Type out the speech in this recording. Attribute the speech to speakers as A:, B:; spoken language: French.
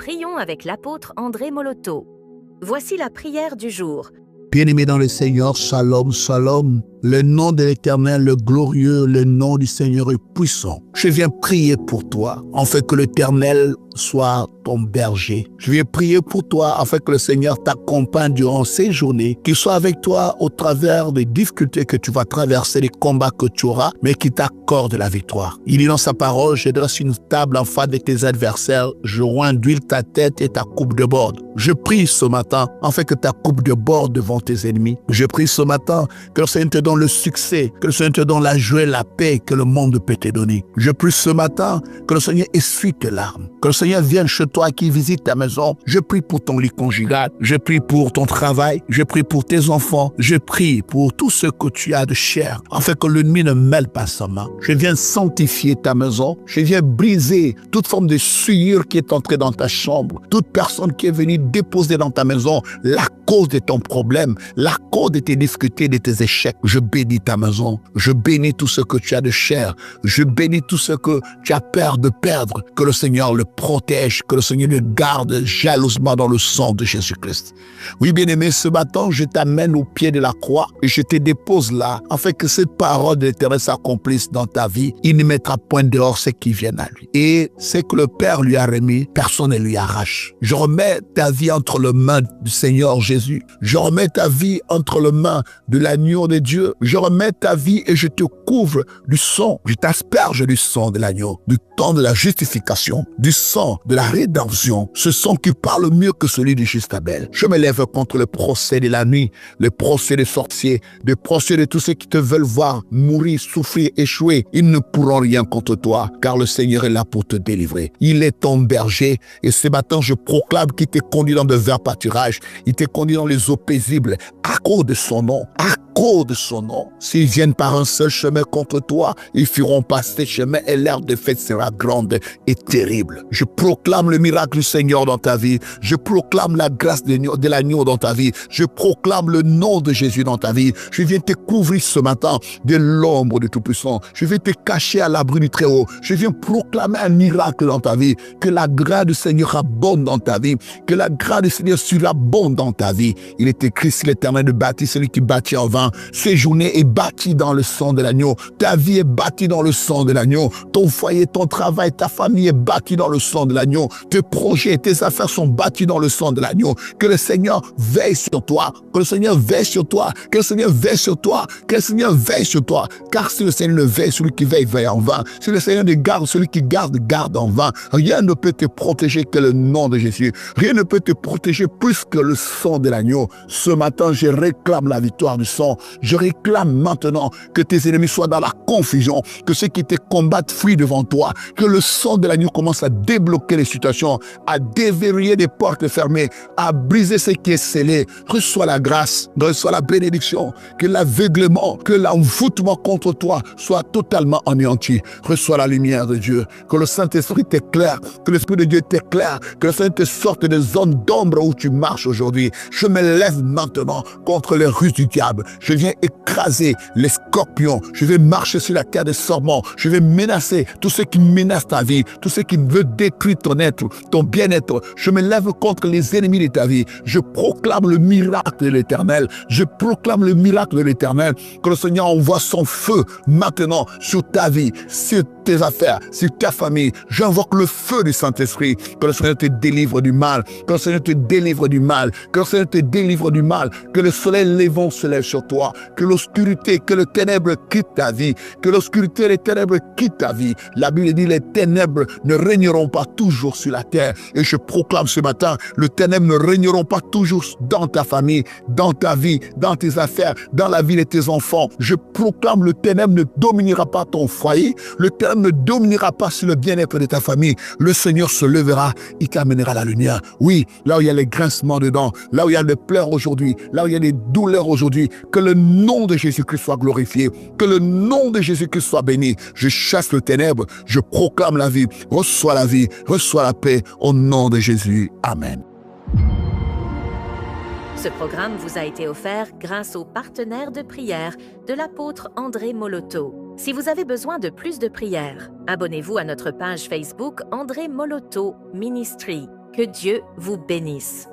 A: Prions avec l'apôtre André Moloto. Voici la prière du jour.
B: Bien-aimé dans le Seigneur, shalom, shalom. Le nom de l'Éternel, le glorieux, le nom du Seigneur est puissant. Je viens prier pour toi, afin que l'Éternel soit ton berger. Je viens prier pour toi, afin que le Seigneur t'accompagne durant ces journées, qu'il soit avec toi au travers des difficultés que tu vas traverser, des combats que tu auras, mais qu'il t'accorde la victoire. Il dit dans sa parole, je dresse une table en face de tes adversaires, je joins d'huile ta tête et ta coupe de bord. Je prie ce matin, afin que ta coupe de bord devant tes ennemis. Je prie ce matin que le Seigneur te donne le succès, que le Seigneur te donne la joie et la paix que le monde peut te donner. Je prie ce matin que le Seigneur essuie tes larmes, que le Seigneur vienne chez toi, qui visite ta maison. Je prie pour ton lit conjugal, je prie pour ton travail, je prie pour tes enfants, je prie pour tout ce que tu as de cher, afin que l'ennemi ne mêle pas sa main. Je viens sanctifier ta maison, je viens briser toute forme de souillure qui est entrée dans ta chambre, toute personne qui est venue déposer dans ta maison la cause de ton problème, la cause de tes difficultés, de tes échecs. Je bénis ta maison, je bénis tout ce que tu as de cher, je bénis tout ce que tu as peur de perdre, que le Seigneur le protège, que le Seigneur le garde jalousement dans le sang de Jésus-Christ. Oui, bien-aimé, ce matin, je t'amène au pied de la croix et je te dépose là, afin que cette parole de l'Éternel s'accomplisse dans ta vie. Il ne mettra point dehors ceux qui viennent à lui. Et ce que le Père lui a remis, personne ne lui arrache. Je remets ta vie entre les mains du Seigneur Jésus. Je remets ta vie entre les mains de l'agneau de Dieu. Je remets ta vie et je te couvre du sang. Je t'asperge du sang de l'agneau, du temps de la justification, du sang de la rédemption. Ce sang qui parle mieux que celui de juste Abel. Je me lève contre le procès de la nuit, le procès des sorciers, le procès de tous ceux qui te veulent voir mourir, souffrir, échouer. Ils ne pourront rien contre toi, car le Seigneur est là pour te délivrer. Il est ton berger et ce matin, je proclame qu'il t'est conduit dans de verts pâturages. Il t'est conduit dans les eaux paisibles à cause de son nom. À cause de son nom. S'ils viennent par un seul chemin contre toi, ils feront passer chemin et l'heure de fête sera grande et terrible. Je proclame le miracle du Seigneur dans ta vie. Je proclame la grâce de l'agneau dans ta vie. Je proclame le nom de Jésus dans ta vie. Je viens te couvrir ce matin de l'ombre du Tout-Puissant. Je viens te cacher à l'abri du Très-Haut. Je viens proclamer un miracle dans ta vie. Que la grâce du Seigneur abonde dans ta vie. Que la grâce du Seigneur surabonde dans ta vie. Il est écrit, si l'Éternel ne bâtit, celui qui bâtit en vain. Ces journées est bâtie dans le sang de l'agneau. Ta vie est bâtie dans le sang de l'agneau. Ton foyer, ton travail, ta famille est bâtie dans le sang de l'agneau. Tes projets, tes affaires sont bâtis dans le sang de l'agneau. Que le Seigneur veille sur toi. Que le Seigneur veille sur toi. Que le Seigneur veille sur toi. Que le Seigneur veille sur toi. Car si le Seigneur ne veille, celui qui veille, veille en vain. Si le Seigneur ne garde, celui qui garde, garde en vain. Rien ne peut te protéger que le nom de Jésus. Rien ne peut te protéger plus que le sang de l'agneau. Ce matin, je réclame la victoire du sang. Je réclame maintenant que tes ennemis soient dans la confusion, que ceux qui te combattent fuient devant toi, que le sang de l'agneau commence à débloquer les situations, à déverrouiller des portes fermées, à briser ce qui est scellé. Reçois la grâce, reçois la bénédiction, que l'aveuglement, que l'envoûtement contre toi soit totalement anéanti. Reçois la lumière de Dieu, que le Saint-Esprit t'éclaire, que l'Esprit de Dieu t'éclaire, que le Seigneur te sorte des zones d'ombre où tu marches aujourd'hui. Je me lève maintenant contre les ruses du diable. Je viens écraser les scorpions. Je vais marcher sur la terre des serments. Je vais menacer tous ceux qui menacent ta vie, tous ceux qui veulent détruire ton être, ton bien-être. Je me lève contre les ennemis de ta vie. Je proclame le miracle de l'Éternel. Je proclame le miracle de l'Éternel. Que le Seigneur envoie son feu maintenant sur ta vie, sur tes affaires, sur ta famille. J'invoque le feu du Saint-Esprit. Que le Seigneur te délivre du mal. Que le Seigneur te délivre du mal. Que le Seigneur te délivre du mal. Que le soleil levant se lève sur toi. Que l'obscurité, que le ténèbre quitte ta vie. Que l'obscurité et les ténèbres quittent ta vie. La Bible dit, les ténèbres ne régneront pas toujours sur la terre. Et je proclame ce matin, les ténèbres ne régneront pas toujours dans ta famille, dans ta vie, dans tes affaires, dans la vie de tes enfants. Je proclame, le ténèbre ne dominera pas ton foyer. Le ténèbre ne dominera pas sur le bien-être de ta famille. Le Seigneur se levera, il t'amènera la lumière. Oui, là où il y a les grincements dedans, là où il y a les pleurs aujourd'hui, là où il y a les douleurs aujourd'hui, que le nom de Jésus-Christ soit glorifié, que le nom de Jésus-Christ soit béni. Je chasse le ténèbre, je proclame la vie, reçois la paix, au nom de Jésus. Amen.
A: Ce programme vous a été offert grâce aux partenaires de prière de l'apôtre André Moloto. Si vous avez besoin de plus de prières, abonnez-vous à notre page Facebook André Moloto Ministry. Que Dieu vous bénisse.